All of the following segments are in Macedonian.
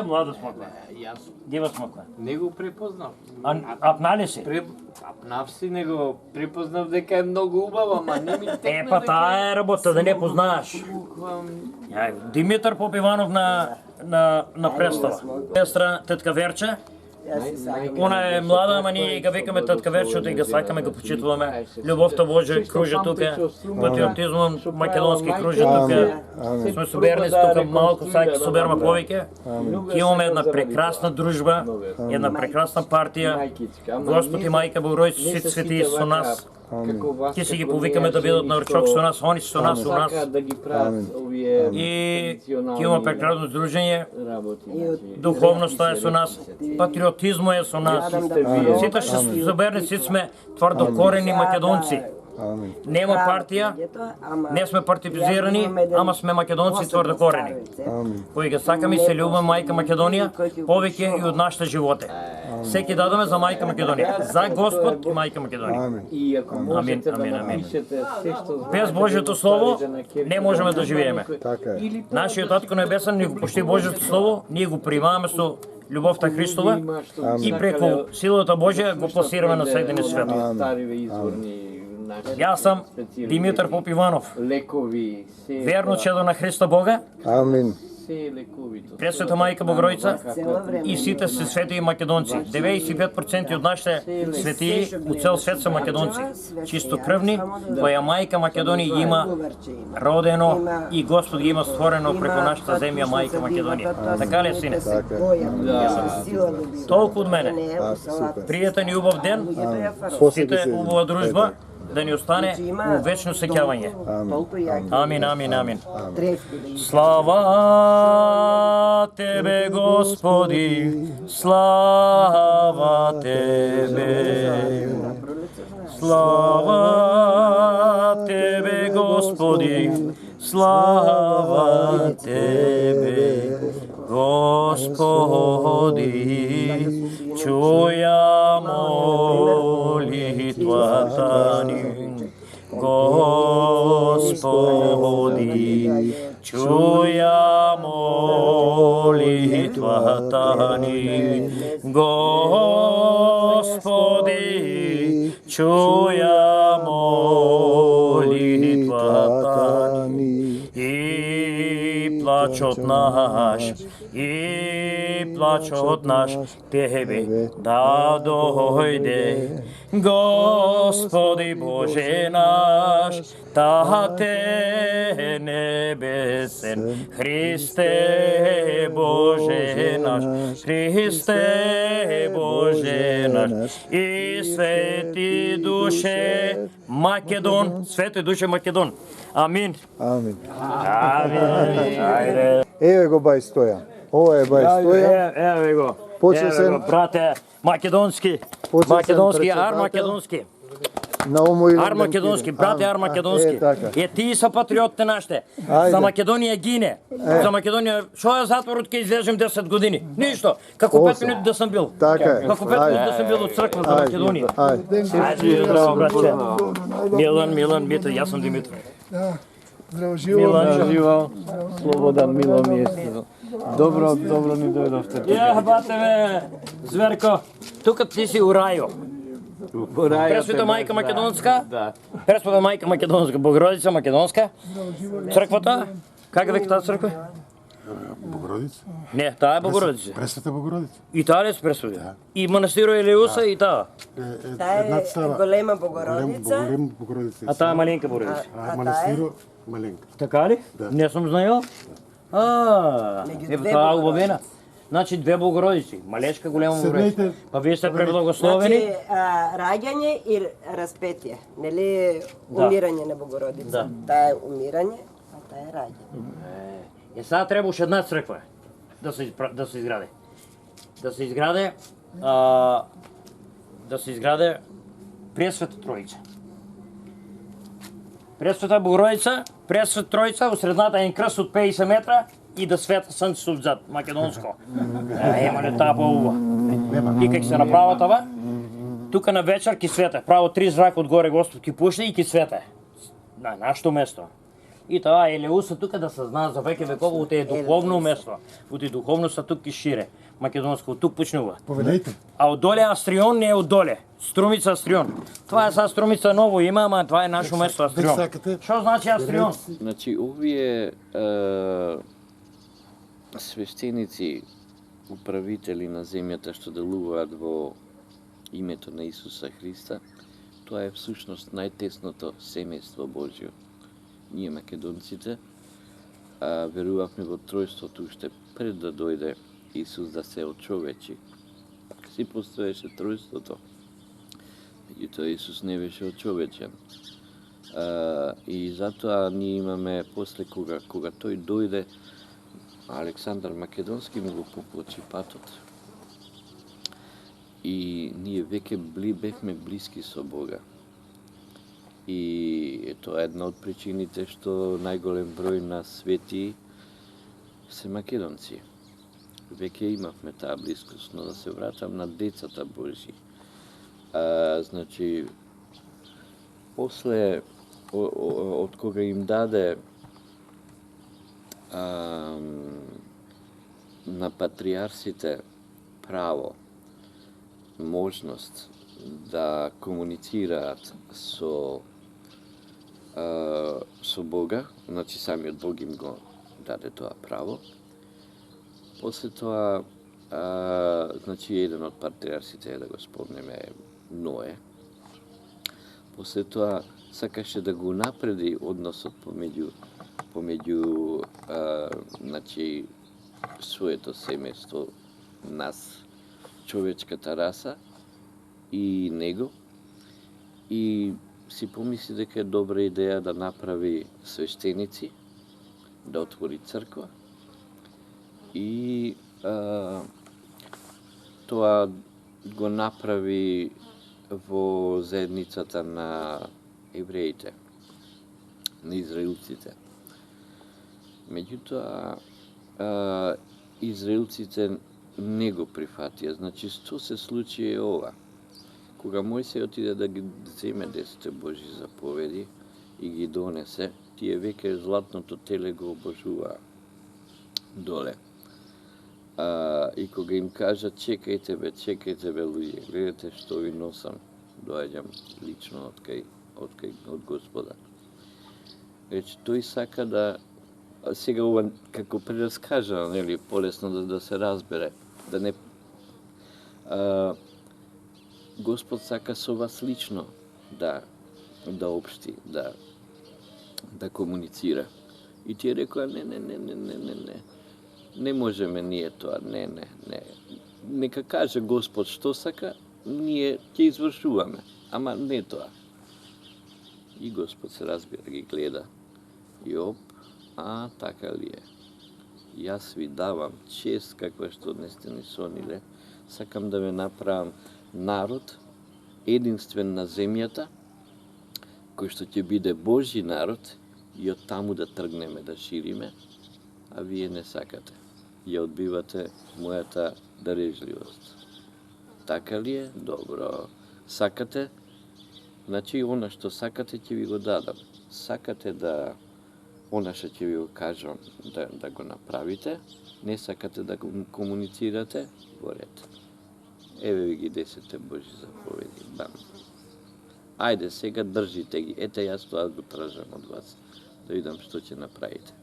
Млада Смоква? Јас Дива Смоква. не го препознав. Апнали си? Апнав си, не го препознав дека е многу убава, ама не ми текна Па таа е работа, да не познаеш. Буквам... Димитар Попиванов на представа. Сестра Тетка Верче. Она е млада, ама ние га викаме Тетка Верчето и га сакаме, га почитуваме. Љубовта Божја кружи тука, патриотизмом македонски кружи тука. Сме соберници тука малку, сака собераме повеќе. Имаме една прекрасна дружба, една прекрасна партија. Господ и Мајка Богородица, сите светии со нас. Ти си ги повикаме да бидат на ручок со нас, они со нас, у нас. И имаме прекрасно дружење, духовноста е со нас, патриотизмо е со нас. Сите што се заберни, сите сме тврдокорени македонци. Нема партија, не сме партизирани, ама сме македонци тврдокорени. Кои ги сакаме и се љубиме мајка Македонија, повеќе и од нашите животи. Секи дадаме за мајка Македонија, за Господ и мајка Македонија. Амин, амин, амин. Без Божјото слово не можеме да живееме. Нашиот Татко Небесен ни го пушти Божјото слово, ние го примаваме со љубовта Христова и преку силата Божја го пласираме на седени свет. Јас сум Димитар Попиванов, верно чедо на Христа Бога, Амин. Пресвета Мајка Богородица и сите се светии македонци. 95% од нашите светии у цел свет се македонци, чистокрвни, која Мајка Македонија ги има родено и Господ ги има створено преку нашата земја Мајка Македонија. Така ли е, сине? Толку од мене. Пријатен и убав ден, сите убава дружба, да ни остане у вечно сеќавање. Амин, амин, амин. Слава Тебе, Господи, слава Тебе. Слава Тебе, Господи, слава Тебе. Господи, чуја молитвата ни. Господи, чуја молитвата ни. Господи, чуја молитвата ни. И плачот наш, Тебе да дојде. Господи Боже наш, Тате небесен, Христе Боже наш, Христе Боже наш, и свети душе Македон, свети душе Македон. Амин. Амин. Амин. Еве го бај Стојан. Ова е бај Стојан. Еве го. Почесен, брате, македонски. Македонски, ар македонски. на омо Ар македонски, брате, ар македонски. Ти са патриотите нашите. За Македонија гине. За Македонија, шо ја затворот ке излежем 10 години? Ништо. Како 5 минути да сам бил. Така е. Како 5 минути да сам бил од црква за Македонија. Ајде, здраво, брате. Милан, Мито, јас сум Димитро. Здраво живо. Милан, Живо, слободан, мило ми е. Добро ни дојдовте. Бате ме, зверко, тука ти си у рајо. Пресвета Мајка Македонска, Пресвета Мајка Македонска, Богородица Македонска, црквата, как века таа црква? Богородица? Не, таа е Богородица. Пресвета Богородица? И таа ли е Пресвета? И манастиро Елеуса и таа. Таа е голема Богородица. Голема Богородица. А таа е маленка Богородица. А манастиро маленка. Така ли? Не сум знаел. Таа убавена. Значи две Богородици, малешка, голема Богородица. Па вие сте преблагословени. Значи раѓање и распетие, нели умирање на Богородица. Таа е умирање, а таа е раѓање. Сега треба уште една црква да се изгради. Да се изграде Пресвета Тројица. Пресвета Богородица, Пресвета Тројица, у средната е крст од 50 метра и да света сонце отзад, македонско. Ема ли таа поубава. И кај се направа това, тука на вечер ки свете, право 3 зрака одгоре Господ ки пушне и ки свете. На нашето место. И тоа Елеуса тука да се знае за веќе векова, ути е духовно место, ути духовно са тук и шире. Македонско, тук почнува. Поведете. А одоле Астрион не е одоле. Струмица Астрион. Това е са Струмица ново има, ама това е нашо место Астрион. сакате? Што значи Астрион? Значи, овие свештеници, управители на земјата што делуваат во името на Исуса Христа, тоа е всушност најтесното семејство Божјо. Ние македонците верувавме во тројството уште пред да дојде Исус да се очовечи. Си постоеше тројството. Меѓутоа Исус не беше очовечен. И затоа ние имаме после кога тој дојде, Александар Македонски му го поплачи патот. И ние веќе бевме блиски со Бога. И тоа е една од причините што најголем број на свети се македонци. Веќе имавме таа блискост, но да се вратам на децата Божји. Значи, после, од кога им даде на патриарсите право, можност да комуницираат со Бога, значи самиот Бог им го даде тоа право. После тоа, значи еден од патриарсите, да го спомнеме, Ное. После тоа сакаше да го напреди односот помеѓу значи своето семејство, нас, човечката раса и него, и си помисли дека е добра идеја да направи свештеници, да отвори црква и тоа го направи во заедницата на евреите, на израелците. Меѓутоа, израелците не го прифатија. Значи, што се случи е ова. Кога Мојсей отиде да ги земе 10 Божји заповеди и ги донесе, тие веќе златното теле го обожуваа доле. И кога им кажа, чекајте бе, луѓе, гледате што ви носам, доаѓам лично од Господа. Рече, тој сака да, сега ова како прераскажано, нели, полесно да се разбере, да не... Господ сака со вас лично да обшти, да комуницира. И тие рекоа, не можеме ние тоа, не. Нека каже Господ што сака, ние ќе извршуваме, ама не тоа. И Господ се разбира, ги гледа. Јоп, така ли е? Јас ви давам чест каква што не сте ни сониле. Сакам да ве направам народ, единствен на земјата, кој што ќе биде Божји народ и од таму да тргнеме, да шириме, а вие не сакате. Ја одбивате мојата дарежливост. Така ли е? Добро. Сакате? Значи, она што сакате ќе ви го дадам. Сакате да она што ќе ви го кажам да го направите, не сакате да го комуницирате, во ред. Еве ви ги 10 Божји заповеди. Бам. Ајде, сега држите ги. Ете, јас тоа го тражам од вас. Да видам што ќе направите.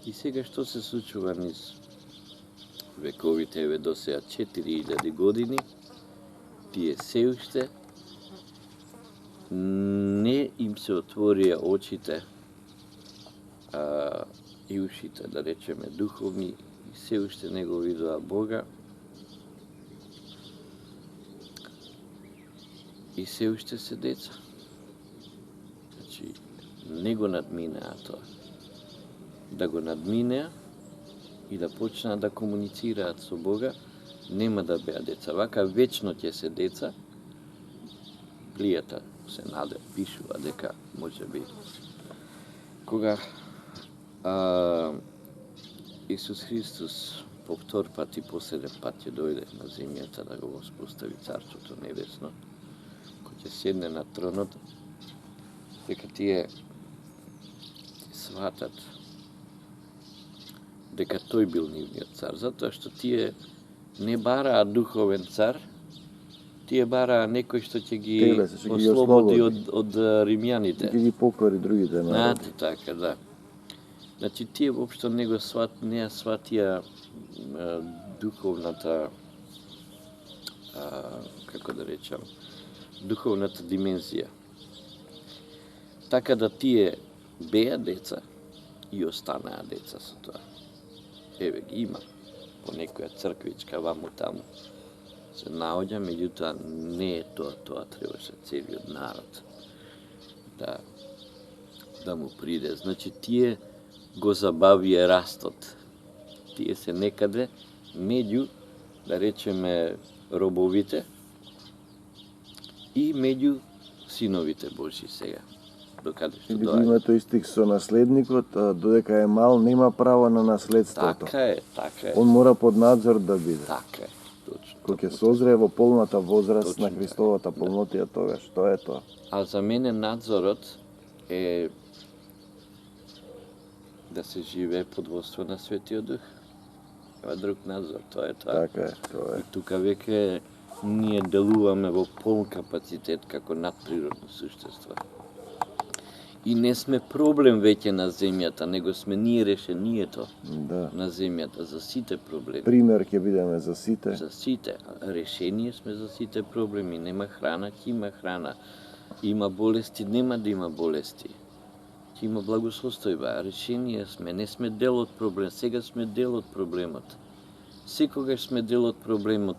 И сега што се случува низ вековите, еве до сега 4000 години, тие се уште не им се отворија очите и ушите, да речеме, духовни, и се уште не го видоа Бога, и се уште се деца. Значи, не го надминеа тоа. Да го надминеа и да почнаа да комуницираат со Бога, нема да беа деца. Вака вечно ќе се деца. Библијата се пишува дека може би кога Исус Христос по втор пат и последен пат ќе дојде на земјата да го воспостави Царството Небесно, кој ќе седне на тронот, дека тие сватат дека тој бил нивниот цар, затоа што тие не бараа духовен цар, тие бараа некој што ќе ги Телеса, што ќе ги ослободи ослободи. од римјаните. Ќе ги покори другите народи. Знате така, да. Значи, тие воопшто не ја сватија духовната, како да речам, духовната димензија. Така да тие беа деца и останаа деца со тоа. Еве ги има по некоја црквичка ваму таму. Се наоѓа, меѓутоа не е тоа требаше целиот народ да му приде. Значи, тие го забавија растот. Тие се некаде меѓу, да речеме, робовите и меѓу синовите Божи сега. Докаде што Или доаѓа. има тој стих со наследникот, додека е мал, нема право на наследството. Така е. Он мора под надзор да биде. Така е, точно. Кога ќе созрее во полната возраст Точно на така. Христовата полнотија, тогаш што е тоа? А за мене надзорот е да се живее под водство на Светиот Дух. Ова друг надзор, тоа е тоа. Така е, тоа е. И тука веќе ние делуваме во полн капацитет како надприродно суштество. И не сме проблем веќе на земјата, него сме ние решението Да. на земјата за сите проблеми. Пример ќе бидеме за сите. За сите. Решение сме за сите проблеми. Нема храна, ќе има храна. Има болести, нема да има болести. Ќе има благосостојба. Решение сме, не сме дел од проблем. Сега сме дел од проблемот. Секогаш сме дел од проблемот.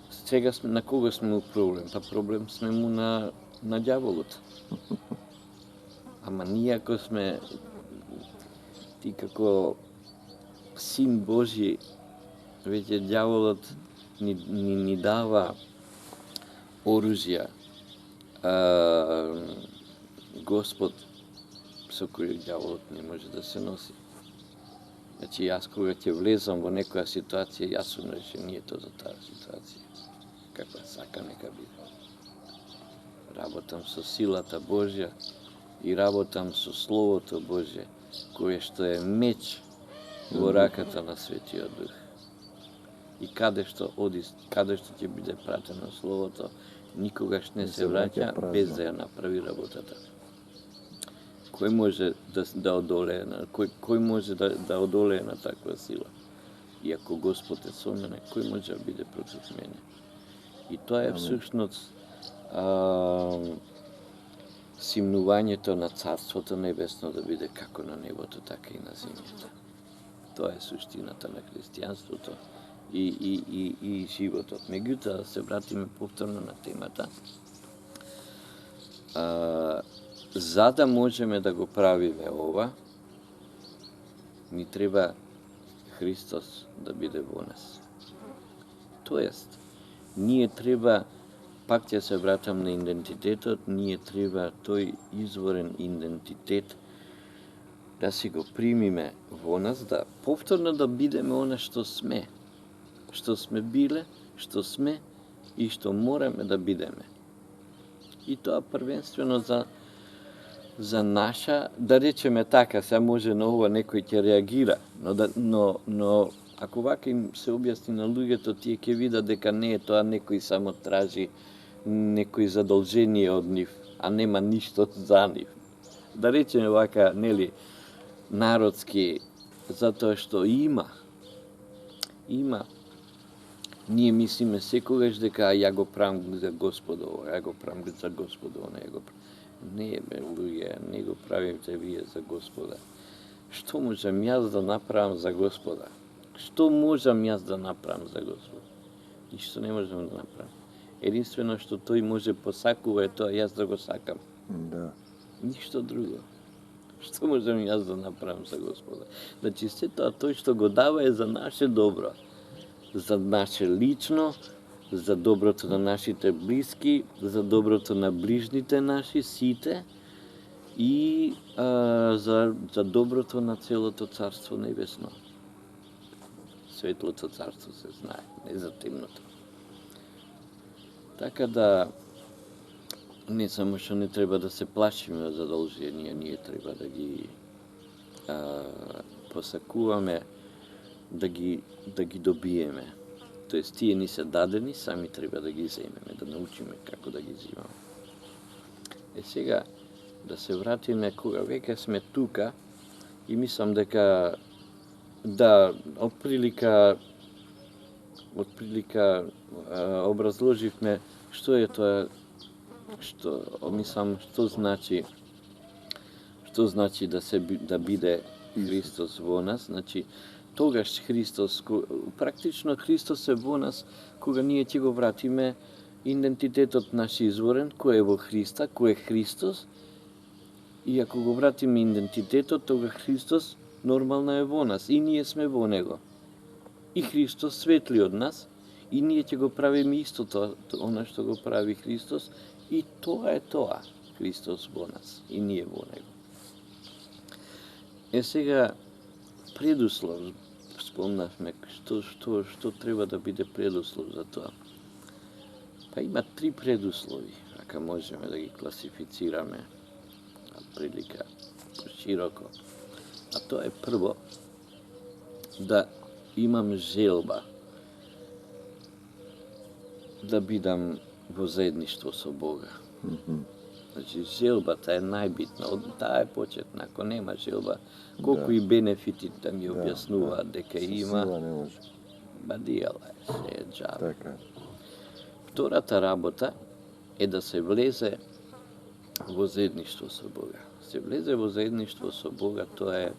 Сега сме, на кого сме у проблем? Па проблем сме му на ѓаволот. Ама ние ако сме ти како син Божи, веќе ѓаволот ни дава оружја. Господ со кој ѓаволот не може да се носи. Значи, јас кога ќе влезам во некоја ситуација, јас сум решението за таа ситуација. Каква сака нека биде. Работам со силата Божја и работам со Словото Божје, кое што е меч во раката на Светиот Дух. И каде што ќе биде пратено Словото, никогаш не се враќа без да ја направи работата. Кој може да одолее кој може да одолее на таква сила? И ако Господ е со мене, кој може да биде против мене? И тоа е всушност симнувањето на Царството Небесно да биде како на небото, така и на земјата. Тоа е суштината на христијанството и животот. Меѓутоа, да се вратиме повторно на темата. За да можеме да го правиме ова, ни треба Христос да биде во нас. Тоест, ние треба, пак ќе се вратам на идентитетот, ние треба тој изворен идентитет да си го примиме во нас, да повторно да бидеме она што сме биле, што сме и што мораме да бидеме. И тоа првенствено за наша, да речеме така, сега може на ова некој ќе реагира, но ако вака им се објасни на луѓето, тие ќе видат дека не е тоа некој само тражи некој задолжение од нив, а нема ништо за нив. Да речеме вака, нели, народски, затоа што има. Ние мислиме секогаш дека ја го правам за Господ ово, ја го правам за Господ ово, ја го правам. Не, бе, луѓе, не го правите вие за Господа. Што можам јас да направам за Господа? Што можам јас да направам за Господа? Ништо не можам да направам. Единствено што тој може посакува е тоа јас да го сакам. Да. Ништо друго. Што можам јас да направам за Господа? Значи, се тоа тој што го дава е за наше добро. За наше лично, за доброто на нашите блиски, за доброто на ближните наши, сите, и за доброто на целото Царство Небесно. Светлото царство се знае, не за темното. Така да, не само што не треба да се плашиме од задолженија, ние треба да ги посакуваме да ги добиеме. Тоест, тие ни се дадени, сами треба да ги земеме, да научиме како да ги земаме. Сега, да се вратиме кога веќе сме тука, и мислам дека да, отприлика образложивме што е тоа, што значи да биде Христос во нас. Значи, тогаш Христос, практично Христос е во нас, кога ние ќе го вратиме идентитетот наш изворен, кој е во Христа, кој е Христос, и ако го вратиме идентитетот, тога Христос нормално е во нас, и ние сме во Него. И Христос светли од нас, и ние ќе го правиме истото, она што го прави Христос, и тоа е тоа, Христос во нас, и ние во Него. Сега, предуслов, спомнавме, што треба да биде предуслов за тоа. Па има 3 предуслови, ако можеме да ги класифицираме прилика широко. А тоа е прво, да имам желба да бидам во заедништво со Бога. Значи, желбата е најбитна, таа е почетна. Ако нема желба, колку и бенефити да ми објаснуваат дека има, бадијала е, се е џабе. Втората работа е да се влезе во заедништво со Бога. Се влезе во заедништво со Бога, тоа е,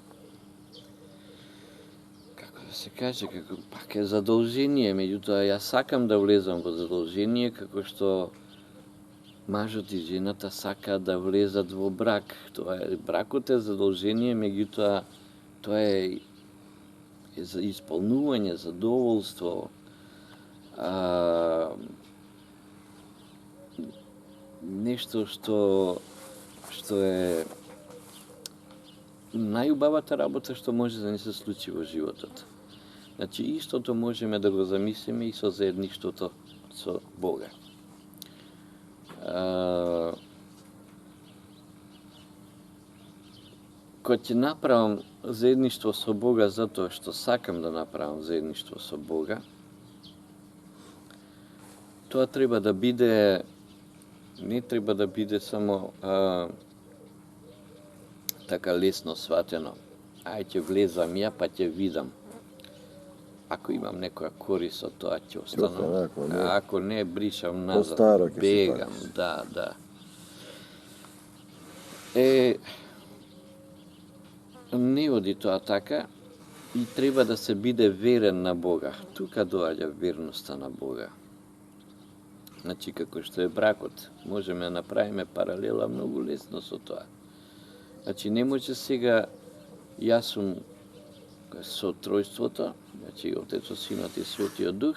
како да се каже, како пак е задолжение, меѓутоа јас сакам да влезам во задолжение, како што мажот и жената сакаат да влезат во брак. Тоа е, бракот е задолжение, меѓутоа тоа е за исполнување, задоволство, нешто што е најубавата работа што може да ни се случи во животот. Значи, истото можеме да го замислиме и со заедништвото со Бога. Кога ќе направам заедништво со Бога затоа што сакам да направам заедништво со Бога, тоа треба да биде, не треба да биде само така лесно сватено. Ај ќе влезам ја, па ќе видам. Ако имам некоја корис од тоа, ќе останам. Ако не, бришам назад, бегам, да. Не оди тоа така и треба да се биде верен на Бога. Тука доаѓа верноста на Бога. Значи, како што е бракот, можеме да направиме паралела многу лесно со тоа. Значи, не може сега, јас сум со тројството, значи Отецот, Синот и Светиот Дух,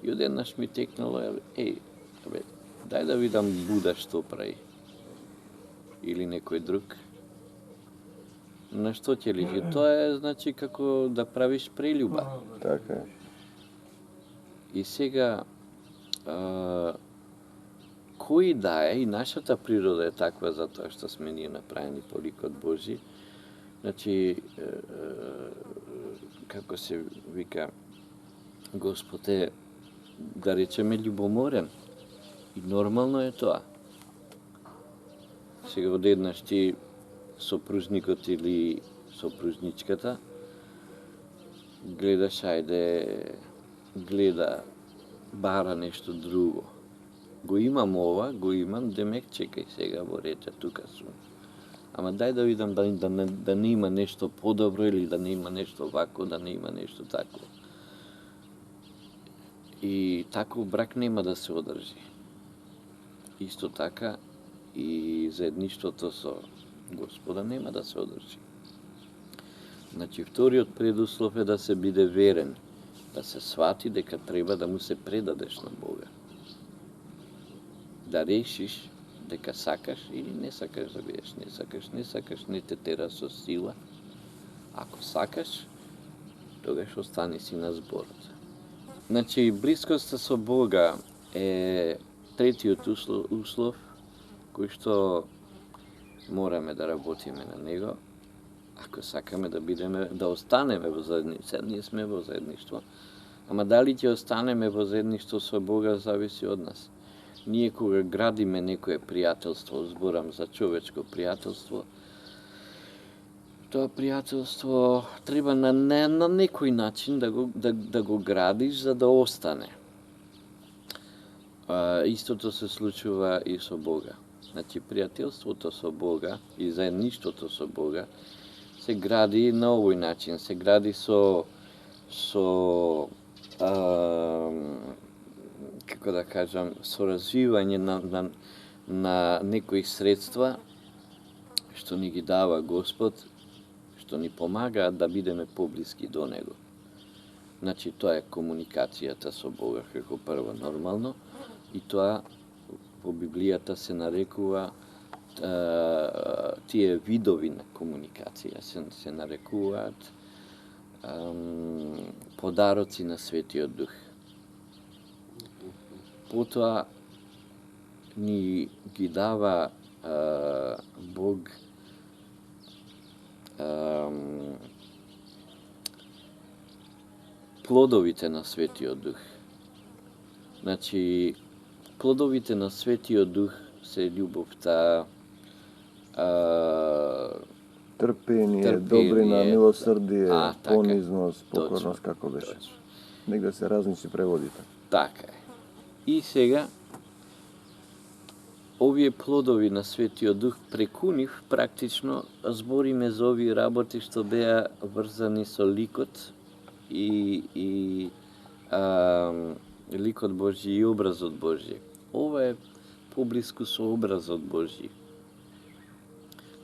и одеднаш ми текнало, дај да видам Буда што прави. Или некој друг. На што ќе личи? Тоа е, значи, како да правиш прелюба. Така е. И сега, кој да е, и нашата природа е таква затоа што сме ние направени по ликот Божи, значи, како се вика, Господ е, да речеме, љубоморен. И нормално е тоа. Сега одеднаш ти сопружникот или сопружничката гледаш, гледа, бара нешто друго. Го имам ова, демек чекај сега во рете, тука сум. Ама дај да видам да не има нешто подобро или да не има нешто вако, да не има нешто тако. И таков брак нема да се одржи. Исто така и заедништвото со Господа нема да се одржи. Значи, вториот предуслов е да се биде верен, да се свати дека треба да му се предадеш на Бога. Да решиш дека сакаш или не сакаш да бидеш, не сакаш, не те тера со сила. Ако сакаш, тогаш остани си на зборот. Значи, блискоста со Бога е третиот услов кој што мораме да работиме на него, ако сакаме да останеме во заедница, ние сме во заедништво. Ама дали ќе останеме во заедништво со Бога зависи од нас. Ние кога градиме некое пријателство, зборам за човечко пријателство, тоа пријателство треба на некој начин да го градиш за да остане. Истото се случува и со Бога. Значи, пријателството со Бога и заедништвото со Бога се гради на овој начин. Се гради со како да кажам, со развивање на некои средства што ни ги дава Господ, што ни помагаат да бидеме поблиски до Него. Значи, тоа е комуникацијата со Бога како прво нормално, и тоа по Библијата се нарекува тие видови на комуникација се нарекуваат подароци на Светиот Дух. Потоа ни ги дава Бог плодовите на Светиот Дух. Значи, плодовите на Светиот Дух се љубовта, трпение, добрина, милосрдие, понизност, покорност, како беше. Негде се различни преводите. Така е. И сега, овие плодови на Светиот Дух, преку нив практично збориме за овие работи што беа врзани со ликот и ликот Божји и образот Божји. Ова е поблиску со образот Божји.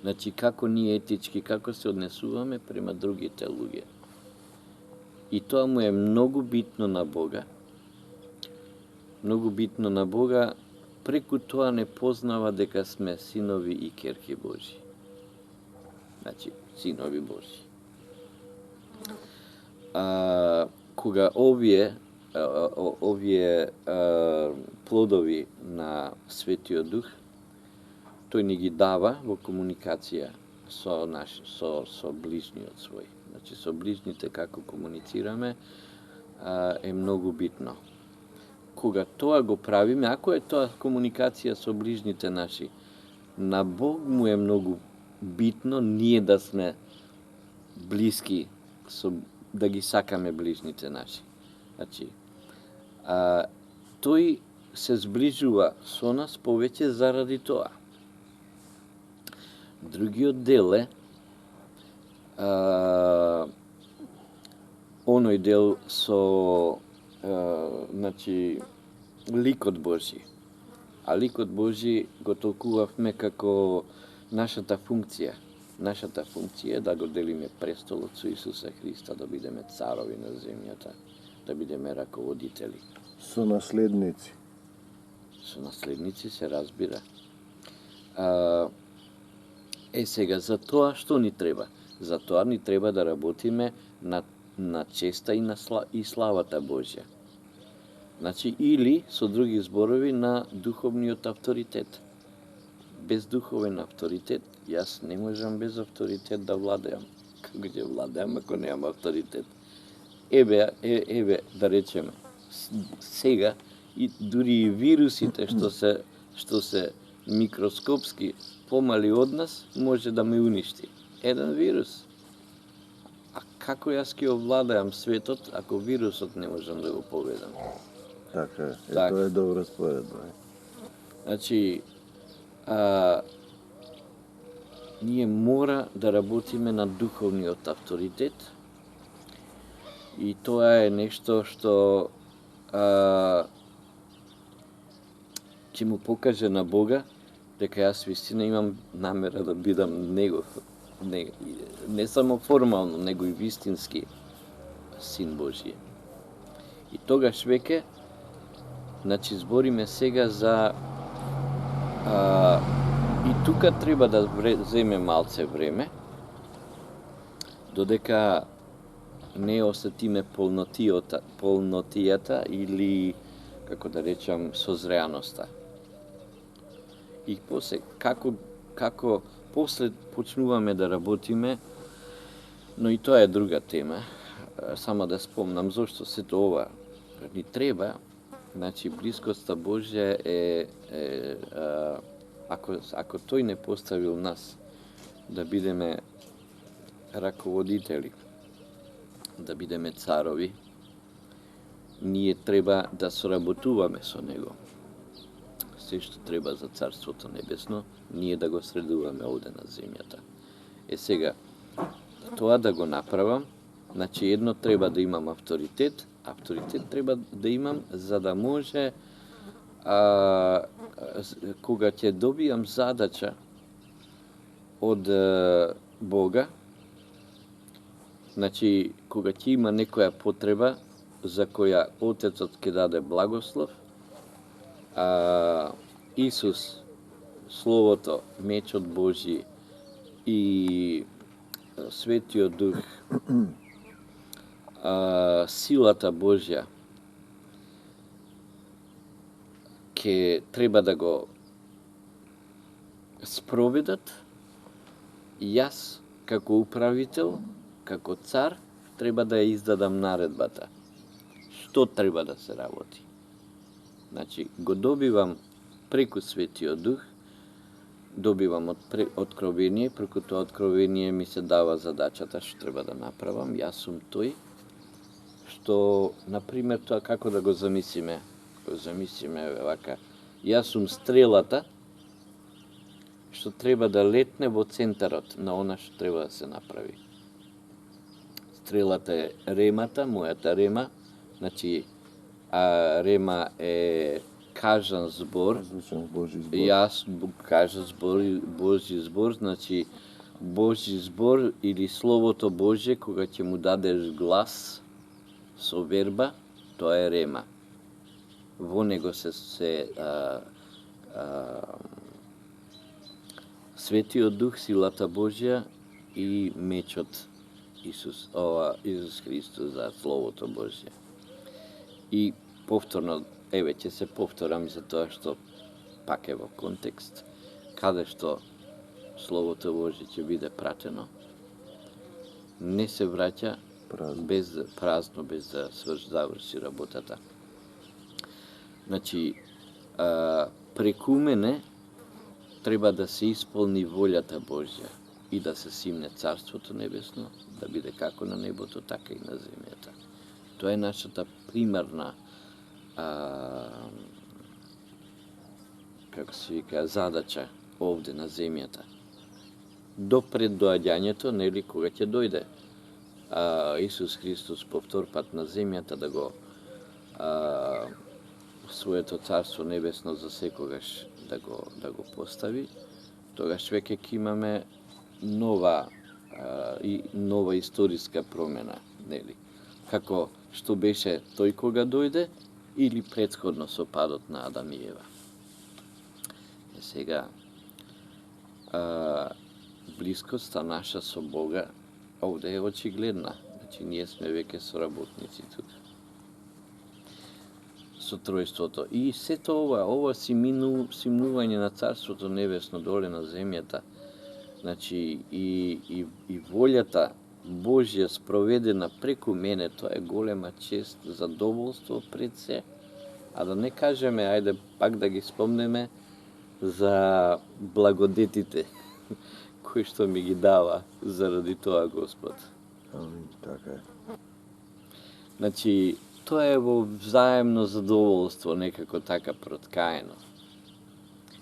Значи, како ние етички, како се однесуваме према другите луѓе. И тоа му е многу битно на Бога. Многу битно на Бога, преку тоа не познава дека сме синови и керки Божји. Значи, синови Божји. Кога овие плодови на Светиот Дух, тој ни ги дава во комуникација со ближниот свој. Значи, со ближните како комуницираме е многу битно. Кога тоа го правиме, ако е тоа комуникација со ближните наши, на Бог му е многу битно ние да сме блиски, да ги сакаме ближните наши. Значи, тој се зближува со нас повеќе заради тоа. Другиот дел е оној дел со значи ликот Божји. А ликот Божји го толкувавме како нашата функција. Нашата функција е да го делиме престолот со Исуса Христа, да бидеме царови на земјата, да бидеме раководители. Со наследници. Со наследници се разбира. Сега, за тоа што ни треба? За тоа ни треба да работиме на честа и славата Божја. Значи, или, со други зборови, на духовниот авторитет. Без духовен авторитет, јас не можам без авторитет да владеам. Како ќе владеам ако немам авторитет? Еве, да речеме, сега, и дури и вирусите што се микроскопски помали од нас, може да ме уништи. Еден вирус. А како јас ќе овладеам светот, ако вирусот не можам да го победам? Така е. Тоа е добра споредба. Значи, ние мора да работиме на духовниот авторитет и тоа е нешто што ќе му покаже на Бога дека јас вистина имам намера да бидам Негов, не само формално, него и вистински Син Божји. И тогаш веќе, значи, збориме сега за и тука треба да земе малце време, додека не осетиме полнотијата или, како да речам, созреаноста. И после, како после почнуваме да работиме Но и тоа е друга тема. Само да спомнам зошто сето ова ни треба. Значи, блискоста Божја ако тој не поставил нас да бидеме раководители, да бидеме царови, ние треба да соработуваме со него. Се што треба за Царството Небесно, ние да го средуваме овде на земјата. Сега, тоа да го направам, значи едно треба да имам авторитет треба да имам за да може кога ќе добијам задача од Бога, значи кога ќе има некоја потреба за која Отецот ќе даде благослов, Исус, Словото, мечот Божи и Светиот Дух, силата Божја ќе треба да го спроведат, јас како управител, како цар, треба да ја издадам наредбата. Што треба да се работи? Значи, го добивам преку Светиот Дух, добивам откровение, преку тоа откровение ми се дава задачата што треба да направам, јас сум тој, што, например, тоа како да го замислиме, вака, јас сум стрелата, што треба да летне во центарот на она што треба да се направи. Стрелата е ремата, мојата рема, значи, рема е кажан збор, јас кажан збор, Божи збор, значи Божи збор или Словото Божие, кога ќе му дадеш глас со верба, тоа е рема. Во него се Светиот Дух, силата Божја и мечот Исус Христос за Словото Божје. И повторно, ќе се повторам за тоа што пак е во контекст, каде што Словото Божје ќе биде пратено, не се враќа празно, без да заврши работата. Значи, преку мене треба да се исполни волјата Божја и да се симне Царството Небесно, да биде како на небото, така и на земјата. Тоа е нашата примарна како се вика, задача овде на земјата. До пред доаѓањето, нели, кога ќе дојде Исус Христос по втор пат на земјата да го своето Царство Небесно за секогаш да го постави, тогаш веќе ќе имаме нова историска промена, нели? Како што беше тој кога дојде или претходно со падот на Адам и Ева. Сега, блискоста наша со Бога овде е очигледна. Значи, ние сме веќе соработници тука. Со тројството. И сето ова симнување на Царството Небесно доле на земјата, значи, и волјата Божја спроведена преку мене, тоа е голема чест, задоволство пред се, а да не кажеме, ајде пак да ги спомнеме за благодетите кои што ми ги дава заради тоа Господ. Амин, така е. Значи, тоа е во взаемно задоволство, некако така проткаено.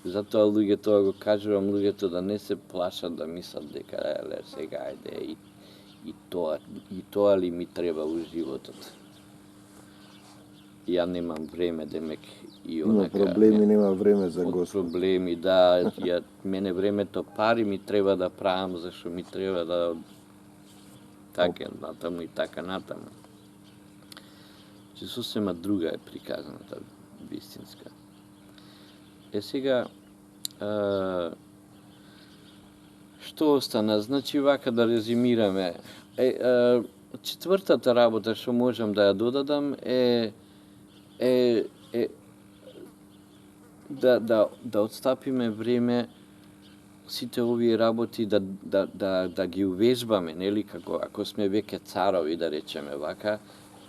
Затоа луѓето го кажувам луѓето да не се плашат, да мислат дека еле сега ајде и тоа ли ми треба во животот. Ја немам време, демек и онака... Има проблеми, нема време за Господ. Проблеми, да, мене времето пари ми треба да правам, зашто ми треба да... Така натаму и така натаму. Че сосема друга е приказаната, вистинска. Сега, што остана? Значи, вака да резимираме. Четвртата работа што можам да ја додадам е да отстапиме време сите овие работи да ги увежбаме, нели, како ако сме веќе царови, да речеме вака,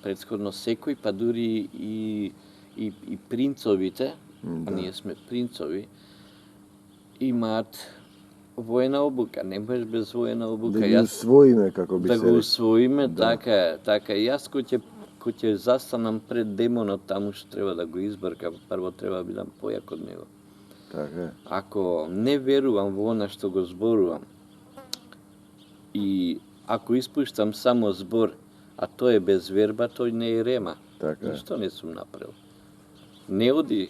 претходно секој, па дури и принцовите, а ние сме принцови, имаат воена обука, не можеш без воена обука. Да ги усвоиме, како би да се го рекол. усвоиме, така е. Јас кој ќе застанам пред демонот, таму што треба да го избркам, прво треба да бидам појак од него. Така е. Ако не верувам во она што го зборувам, и ако испуштам само збор, а тој е без верба, тој не е рема. Така е. Ништо не сум направил. Не оди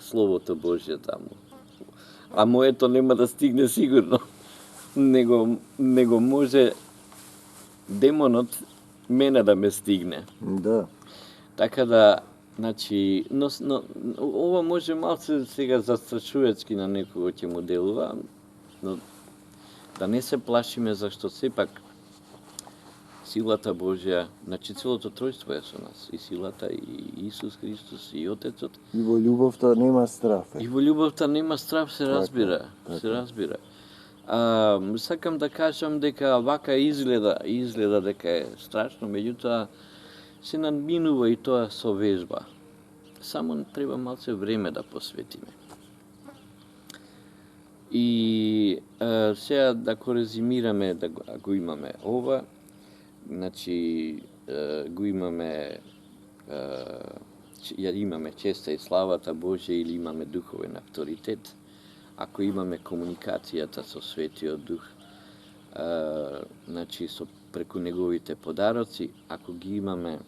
Словото Божје таму. А моето нема да стигне сигурно. Него може демонот мене да ме стигне. Да. Така да, значи, но ова може малце сега застрашувачки на некого ќе му делува, но да не се плашиме, зашто сепак силата Божја, значи целото тројство е со нас, и силата, и Исус Христос, и Отецот. И во љубовта нема страф. И во љубовта нема страв, се разбира, се разбира. Сакам да кажам дека вака изгледа дека е страшно, меѓутоа се надминува и тоа со вежба. Само треба малце време да посветиме. И сега да го резимираме, да го имаме ова, значи го имаме имаме честа и славата Божја или имаме духовен авторитет, ако имаме комуникацијата со Светиот Дух, значи преку неговите подароци, ако ги имаме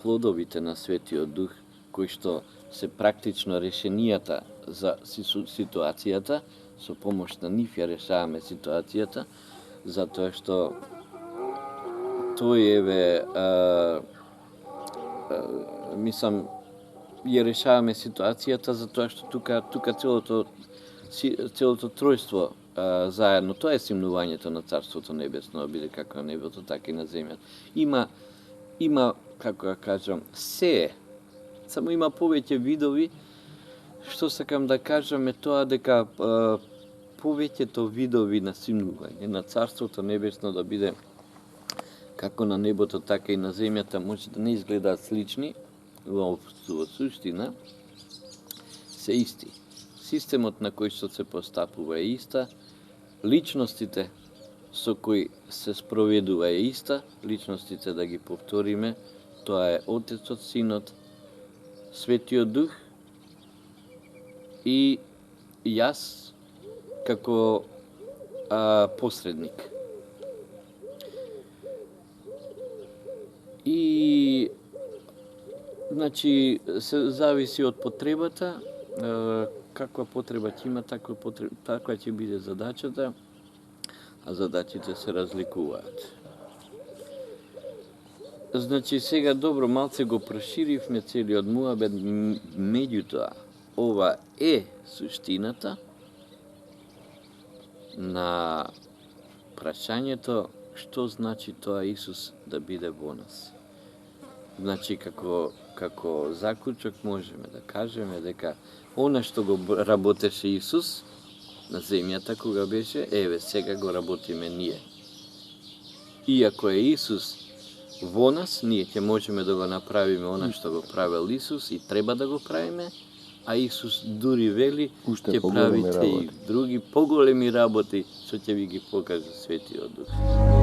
плодовите на Светиот Дух, кои што се практично решенијата за ситуацијата, со помош на нив ја решаваме ситуацијата, затоа што тој мислам, ја решаваме ситуацијата затоа што тука целото тројство заедно, тоа е симнувањето на Царството Небесно, биде како на небото, така и на земјата. Има, како ја кажам, се, само има повеќе видови, што сакам да кажам е тоа дека повеќето видови на симнување на Царството Небесно да биде како на небото, така и на земјата, може да не изгледаат слични, во суштина се исти. Системот на кој што се постапува е иста, личностите со кои се спроведува е иста, личностите да ги повториме, тоа е Отецот, Синот, Светиот Дух и јас како посредник. И значи се зависи од потребата, каква потреба ќе има, таква ќе биде задачата, а задачите се разликуваат. Значи сега добро, малце го проширивме целиот муабет, меѓутоа ова е суштината на прашањето што значи тоа Исус да биде во нас. Значи како заклучок можеме да кажеме дека она што го работеше Исус на земјата кога беше, еве сега го работиме ние. Иако е Исус во нас, ние ќе можеме да го направиме она што го правил Исус и треба да го правиме, а Исус дури вели ќе правите и други поголеми работи што ќе ви ги покаже Светиот Дух.